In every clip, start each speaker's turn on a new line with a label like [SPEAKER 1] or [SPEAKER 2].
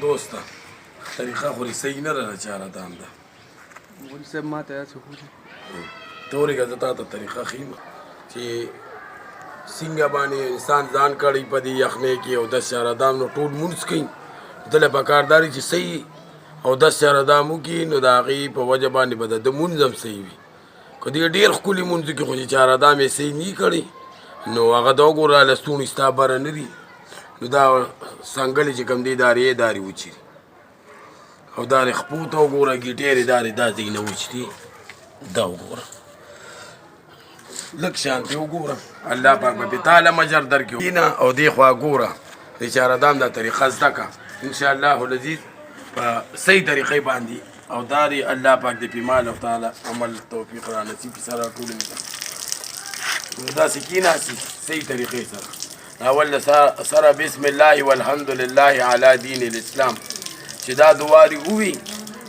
[SPEAKER 1] دوسته طریقه خو صحیح نه ده چاره دام ده
[SPEAKER 2] مولوي صاحب ما ته داسې وښودي
[SPEAKER 1] ته ورېږه زه تا ته طریقه ښیم چې څنګه باندې انسان ځان کړی په دې یخنۍ کې او 10 چاره دام نو ټول مونځ کوي دله پکار دا دی چې صحیح او 10 چاره دام وکړي نو د هغې په وجه باندې به د مونځ هم صحیح وي که دې ډېر ښکلي مونځ کې خو چې چاره دام یې صحیح نه کړی نو هغه د وګوره لستوڼي ستا بره نه دي نو دا څنګلې چې کوم دی دارې دارې وچېري او دارې خپو ته وګوره ګیټېرې دارې دا ځای نه وچري دا وګوره لږ شانتې وګوره الله پاک به پې تا له مجر درکړي نه او دې خوا ګوره د چاره دام دا طریقه زده کړه انشاءالله العزیز په صحیح طریقې باندې او دا دی الله پاک دې پې مال او تعالی عمل توفیق را نصیب کړي سره ټولو نو داسې کېناستي صحیح طریقې سره اول سره بسم الله والحمد لله علی دین الاسلام چې دا دواري ووي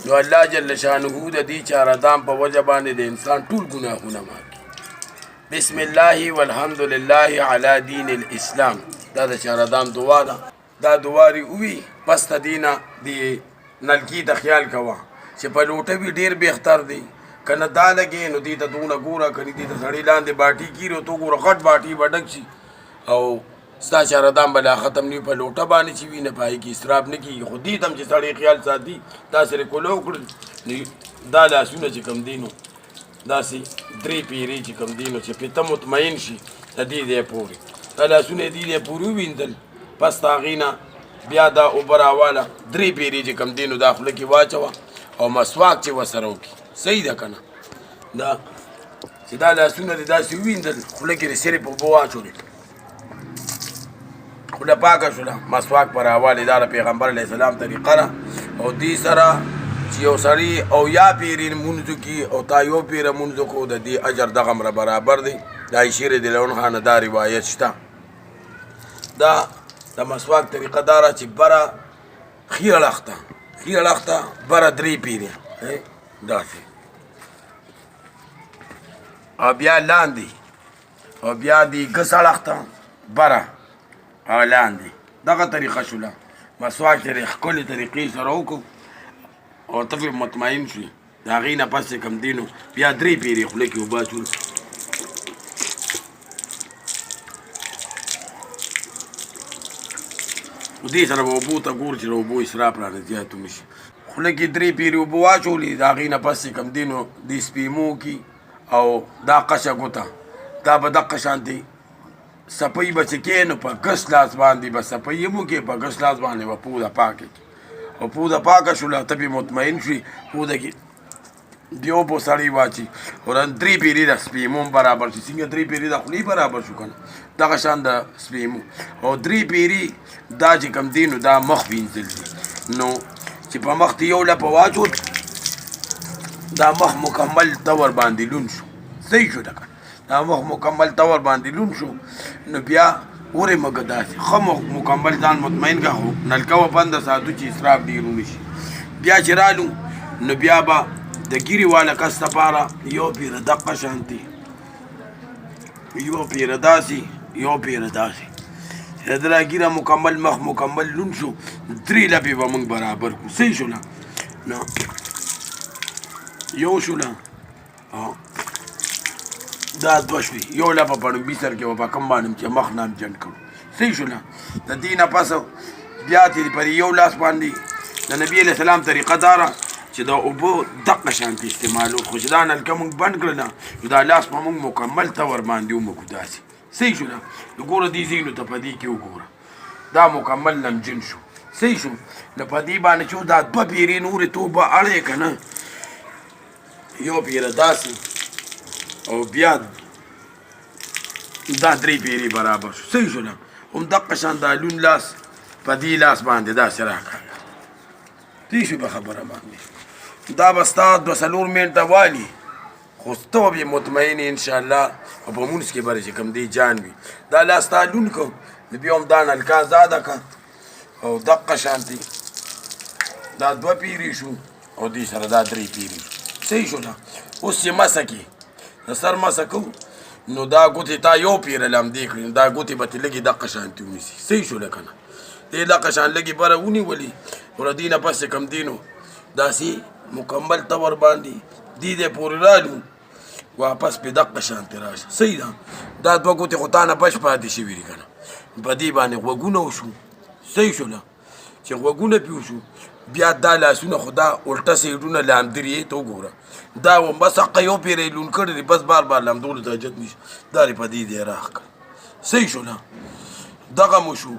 [SPEAKER 1] نو الله جل شانه د دې چاره دام په وجه باندې د انسان ټول ګناهونه معاف کړي بسم الله والحمد لله علی دین الاسلام دا د چاره دام دعا ده دا دواري ووي پس د دې نه د نلکي ته خیال کوه چې په لوټه وي ډېر بهتر دی که نه دا لګې نو دې ته دونه ګوره که نه دې ته سړی لاندې باټي کېږي او ته ګوره غټ باټي به ډک شي او ستا چاره دام به لا ختم نه وي په لوټه باندې چې وي نه په هغې کې اسراف نه کېږي خو دې ته هم چې سړی خیال ساتي داسې رکوله وکړل نو دا لاسونه چې کوم دی نو داسې 3 پیرې چې کوم دی نو چې پې ته مطمئن شي د دې ځای پورې دا لاسونه یې دې ځای پورې ووینځل پس د هغې نه بیا دا اوبه راواله 3 پیرې چې کوم دی نو دا خوله کې واچوه او مسواک چې ورسره وکړي صحیح ده که نه دا چې دا لاسونه دې داسې ووینځل خوله کې دې صرف اوبه واچولې خوله پاکه شوله مسواک په راوالې دا د پیغمبر علیه السلام طریقه ده او دې سره چې یو سړي او یا پیرې مونځ وکړي او تا یو پیره مونځ وکړو د دې اجر دغمره برابر دی د عایشې رضیالله عنها نه دا روایت شته دا د مسواک طریقه دا ده چې بره ښي اړخ ته بره 3 پیرې داسې او بیا لاندې او بیا د ګس اړخ ته بره او لاندې دغه طریقه شوله مسواک چې ښکلې طریقې سره وکړو او ته پرې مطمئن شوې د هغې نه پس چې کوم دی نو بیا 3 پیرې خوله کې اوبه اچول دې سره به اوبو ته ګور چې د اوبو اسراف رانه زیات نه شي خوله کې 3 پیرې اوبه واچولې د هغې نه پس چې کوم دی نو د سپیمو کې او دا قشه ګوته دا به دقه شانتې سپۍ به چې کې نو په ګس لاس باندې به سپۍ هم وکړې په ګس لاس باندې به پوده پاکه کړي او پوده پاکه شوله ته پې مطمئن شوې پوده کې دیو په سړی واچي او 3 پیرې د سپیمو هم برابر شي څنګه 3 پیرې د خولې برابر شو که نه دغه شان د سپیمو او 3 پیرې دا چې کوم دی نو دا مخ وینځل دي نو چې په مخ ته یو لپه واچول دا مخ مکمل طور باندې لون شو صحیح شو ده که دا مخ مکمل طور باندې لون شو نو بیا ورې مګه داسې ښه مکمل ځان مطمئن که خو نلکه و بنده ساتو چې اسراف ډېر ونه شي بیا چې رالو نو بیا به د ګیرې والا کس دپاره یو پیره دقه شانتې یو پیره داسې یو پیره داسې چې د دا ګیره مکمل مخ مکمل لون شو 3 لپې به موږ برابر کړو صحیح شوله نو یو شوله دا 2 شوې یو لپه په ډومبي سر کې به په کم باندې چې مخ نام جنډ کړو صحیح شوله د دې نه پس بیا ترې پر یو لاس باندې د نبي علیه السلام طریقه داره چې دا اوبه دقه شانتې استعمالو خو چې دا نلکه موږ بند کړله نو دا لاس به موږ مکمل طور باندې ومکو داسې صحیح شوله نو ګوره دې ځایونو ته په دې کې وګوره دا مکمل نمجن شو صحیح شو نو په دې باندې چې دا 2 پیرې نورې توبه اړې که نه یو پیره داسې او بیا دا 3 پیرې برابر شو صحیح شوله هم دقه شان دا لون لاس په دې لاس باندې داسې راکاږه پوه شوې په خبره باندې دا به ستا 2-4 منټه والي خو ته به مطمئن انشاءالله او په مونځ کې به چې کوم دی جان وي دا لاس تا لون کړو نو بیا هم دا نلکه ازاده کړه او دقه شانتې دا 2 پیرې شو او دې سره دا 3 پیرې شو صحیح شوله اوس چې مسه کې د سر مسه کوو نو دا ګوتې تا یو پیره لمدې کړي نو دا ګوتې به ترې لږې دقه شانتې ونیسي صحیح شوله که نه دې دغه شان لږې بره ونیولې نو د دې نه پس چې کوم دی نو داسې مکمل طور باندې دې دی پورې رالو واپس پې دغه شانتې راشه صحیح ده دا دوه ګوتې خو تا نه بش پاتې شوي دي که نه په دې باندې غوږونه وشو صحیح شوله چې غوږونه پې وشو بیا دا لاسونه خو دا الټه سیډونه لامدرې ته وګوره دا و بس حقه یو پیری لون کړی دی بس بار بار لامدولو ته حاجت نشته دا یې په دې دی راخ کړ صحیح شوله دغه مو شو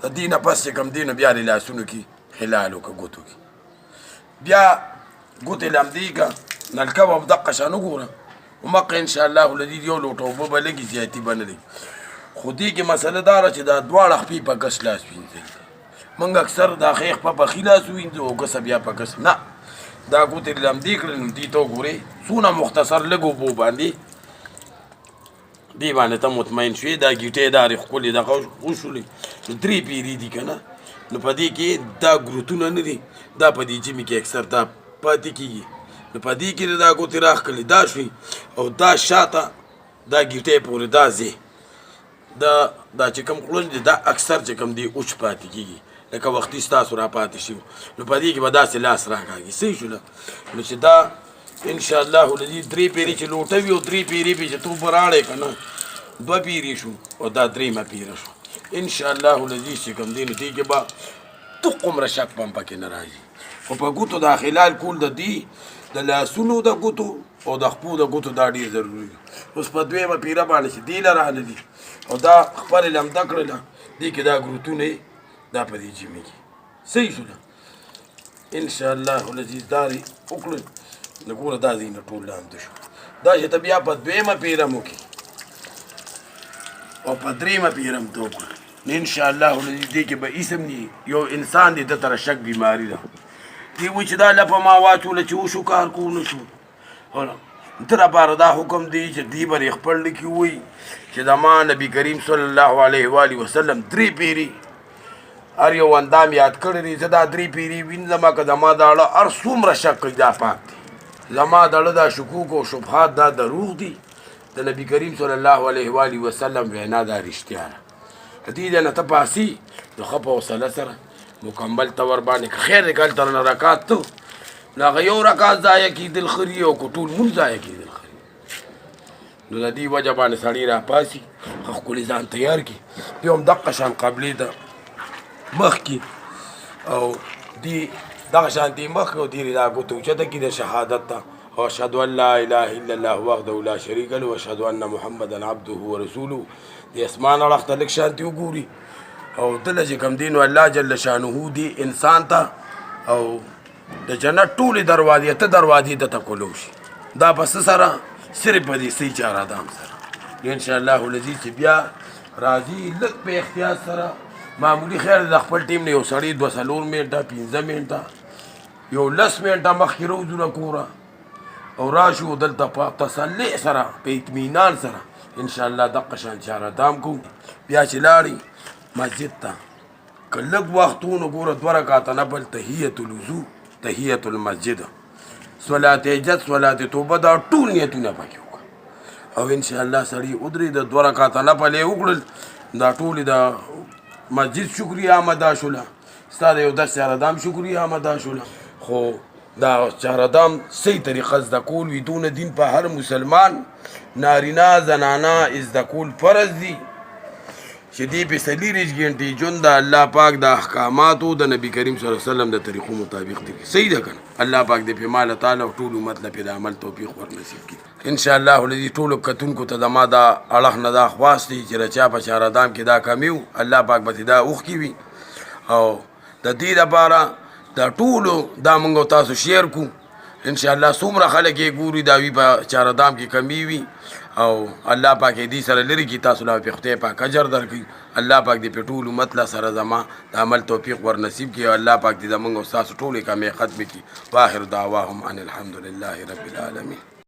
[SPEAKER 1] د دې نه پس چې کوم دی نو بیا دې لاسونو کې خلال وکړه ګوتو کې بیا ګوتې لامدې که نلکه به دقه شان وګوره ومقه انشاءالله العزیز یو لوټه اوبه به لږې زیاتي به نه لري خو دې کې مسله دا ده چې دا دواړه خپې په ګس لاس وینځئ موږ اکثر دا ښې خپه په ښي لاس وینځو او ګسه بیا په ګس نه دا ګوتې لمدې کړې نو دې ته وګورئ څونه مختصر لږ اوبو باندې دې باندې ته مطمئن شوې دا ګیټې دارې ښکلې دغه وشولې نو 3 پیرې دي که نه نو په دې کې دا ګروتونه نه دي دا په دې جمې کې اکثر دا پاتې کېږي نو په دې کې دا ګوتې راښکلې دا شوي او دا شاته دا ګیټې پورې دا ځې دا چې کوم خوړل دي دا اکثر چې کوم دی اوچ پاتې کېږي لکه وختي ستاسو را پاتې شي نو په دې کې به داسې لاس راکاږي صحیح شوله نو چې دا انشاءالله العزیز 3 پیرې چې لوټه وي او 3 پیرې پې چې تو به راړې که نه 2 پیرې شو او دا 3مه پیره شو انشاءالله العزیز چې کوم دی نو دې کې به تو قمره شک هم پکې نه راځي خو په ګوتو دا خلال کول د دې د لاسونو د ګوتو او د خپو د ګوتو دا ډېر ضروري دي اوس په 2مه پیره باندې چې دې له راغله دي او دا خپلې لمده کړله دې کې دا ګروتونه یې دا په دې جمې کې صحیح شوله انشاءالله العزیز دا یې وکړل نو ګوره دا ځای نه ټول لامده شو دا چې ته بیا په 2مه پیره م وکړې او په 3مه پیره م ته وکړه نو انشاءالله العزیز دې کې به اسم نی یو انسان دی د تره شک بیماري ده دې وایي چې دا لپه ما واچوله چې وشو کار کو نه شو ته راپاره دا حکم دی چې دې به خپل لیکي وایي چې زما نبي کریم صلی الله علیه و آله وسلم 3 پیرې هر یو اندام یاد کړی دی زه دا 3 پیرې وینځم که زما دا اړه هر څومره شک کوي دا پاک دی زما د اړه دا شکوک او شبهات دا دروغ دي د نبي کریم صلی الله علیه و آله وسلم وینا دا رښتیا ده د دې ځای نه ته پاسي نو ښه په حوصله سره مکمل طور باندې که خیر دی که هلته رانه رکات ته نو هغه یو رکات ضایع کېدل ښه دي او که ټول مونځ ضایع کېدل ښه دي نو د دې وجه باندې سړی راپاسي ښه ښکلي ځان تیار کړي بیا هم دقه شان قبلې ته مخکې او دې دغه شانتې مخکې او دې دا ګوتې اوچته کړي د شهادت ته او اشهد ان لا اله الا الله وحده لا شریک له واشهد ان محمدا عبده ورسوله د اسمان اړخ ته لږ شانتې وګوري او دله چې کوم دی نو الله جل شانه دی انسان ته او د جنت ټولې دروازې ته دروازې ته کولو شي دا پس سره صرف په دې صحیح چاره دام سره انشاءالله العزیز چې بیا راځي لږ په احتیاط سره معمولی خیر د خپل ټیم نه یو سړی 2 څلور منټه 15 منټه یو 10 منټه مخکې روزو نه کوره او راشو دلته په تسلي سره په اطمینان سره انشاءالله دقه شان چاره دام کو بیا چې لاړې مسجد ته که لږ وخت ونه ګوره 2 رکعاته نفل تحیت الوضو تحیت المسجد صلات حجت صلات توبه دا ټول نیتونه پکې وکړه او انشاءالله سړي ودرېد 2 رکعاته نفل یې وکړل دا ټولې د مسجد شکریه آمده شوله ستا د یو 10 چهاردام شکریه آمده شوله خو دا چهاردام صحیح طریقه زده کول وي دونه دین په هر مسلمان نارینه زنانه زده کول فرض دي چې دې په 40 غنټې ژوند د الله پاک د احکاماتو د نبی کریم صلی الله علیه وسلم د طریقو مطابق دي صحیح ده که نه الله پاک دې په مال تعالی او ټول امت له په عمل توفیق ورنصیب کړي انشاءالله الذي ټولو کتونکو ته زما دا اړخ نه دا خواست دی چې رچا په چهاردام کې دا کمی و الله پاک به دا اوښکي وي او د دې لپاره دا ټولو دا موږ تاسو شیر کو انشاءالله څومره خلک یې ګوري دا وي په چهاردام کې کمی وي او الله پاک دې سره لري کی تاسو له خدای پاک اجر درکړي الله پاک دې په ټول امت له سره زما د عمل توفیق ورنصیب کړي او الله پاک دې زموږ او تاسو ټولې کمې ختم کړي واخر دعواهم ان الحمد لله رب العالمین